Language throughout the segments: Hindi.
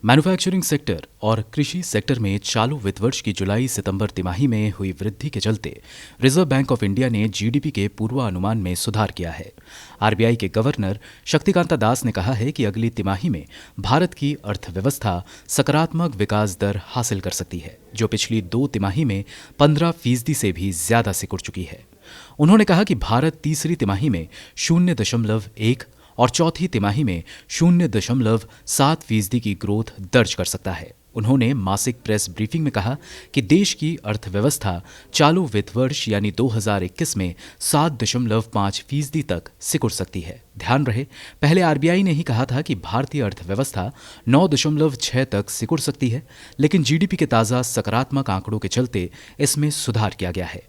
मैन्युफैक्चरिंग सेक्टर और कृषि सेक्टर में चालू वित्त वर्ष की जुलाई सितंबर तिमाही में हुई वृद्धि के चलते रिजर्व बैंक ऑफ इंडिया ने जीडीपी के पूर्वानुमान में सुधार किया है। आरबीआई के गवर्नर शक्तिकांता दास ने कहा है कि अगली तिमाही में भारत की अर्थव्यवस्था सकारात्मक विकास दर हासिल कर सकती है, जो पिछली 2 तिमाही में 15% से भी ज्यादा सिकुड़ चुकी है। उन्होंने कहा कि भारत तीसरी तिमाही में 0.1 और चौथी तिमाही में 0.7% की ग्रोथ दर्ज कर सकता है। उन्होंने मासिक प्रेस ब्रीफिंग में कहा कि देश की अर्थव्यवस्था चालू वित्त वर्ष यानी 2021 में 7.5% तक सिकुड़ सकती है। ध्यान रहे, पहले आरबीआई ने ही कहा था कि भारतीय अर्थव्यवस्था 9.6 तक सिकुड़ सकती है, लेकिन जीडीपी के ताजा सकारात्मक आंकड़ों के चलते इसमें सुधार किया गया है।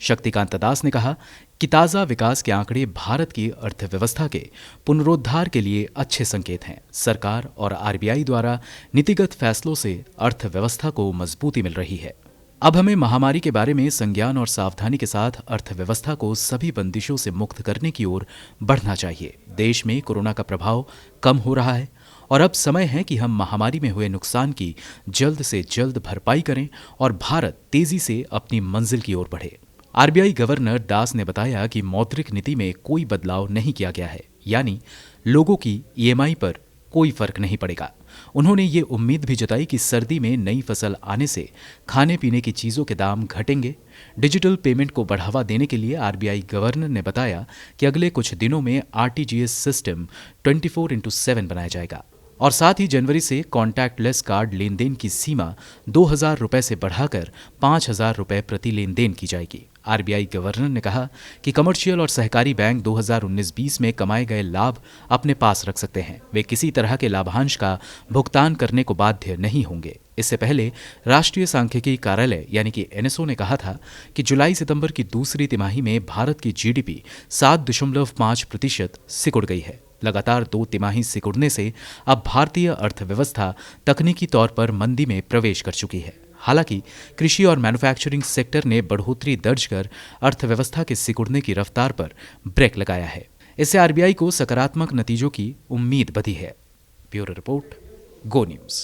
शक्तिकांता दास ने कहा कि ताज़ा विकास के आंकड़े भारत की अर्थव्यवस्था के पुनरुद्धार के लिए अच्छे संकेत हैं। सरकार और आरबीआई द्वारा नीतिगत फैसलों से अर्थव्यवस्था को मजबूती मिल रही है। अब हमें महामारी के बारे में संज्ञान और सावधानी के साथ अर्थव्यवस्था को सभी बंदिशों से मुक्त करने की ओर बढ़ना चाहिए। देश में कोरोना का प्रभाव कम हो रहा है और अब समय है कि हम महामारी में हुए नुकसान की जल्द से जल्द भरपाई करें और भारत तेजी से अपनी मंजिल की ओर बढ़े। आरबीआई गवर्नर दास ने बताया कि मौद्रिक नीति में कोई बदलाव नहीं किया गया है, यानी लोगों की ईएमआई पर कोई फर्क नहीं पड़ेगा। उन्होंने ये उम्मीद भी जताई कि सर्दी में नई फसल आने से खाने पीने की चीज़ों के दाम घटेंगे। डिजिटल पेमेंट को बढ़ावा देने के लिए आरबीआई गवर्नर ने बताया कि अगले कुछ दिनों में आरटीजीएस सिस्टम 24/7 बनाया जाएगा और साथ ही जनवरी से कॉन्टैक्टलेस कार्ड लेन देन की सीमा 2,000 रुपए से बढ़ाकर 5,000 रुपए प्रति लेन देन की जाएगी। आरबीआई गवर्नर ने कहा कि कमर्शियल और सहकारी बैंक 2019-20 में कमाए गए लाभ अपने पास रख सकते हैं। वे किसी तरह के लाभांश का भुगतान करने को बाध्य नहीं होंगे। इससे पहले राष्ट्रीय सांख्यिकी कार्यालय यानी कि एनएसओ ने कहा था कि जुलाई सितंबर की दूसरी तिमाही में भारत की जीडीपी 7.5% सिकुड़ गई है। लगातार 2 तिमाही सिकुड़ने से अब भारतीय अर्थव्यवस्था तकनीकी तौर पर मंदी में प्रवेश कर चुकी है। हालांकि कृषि और मैन्युफैक्चरिंग सेक्टर ने बढ़ोतरी दर्ज कर अर्थव्यवस्था के सिकुड़ने की रफ्तार पर ब्रेक लगाया है। इससे आरबीआई को सकारात्मक नतीजों की उम्मीद बधी है। ब्यूरो रिपोर्ट, गो न्यूज़।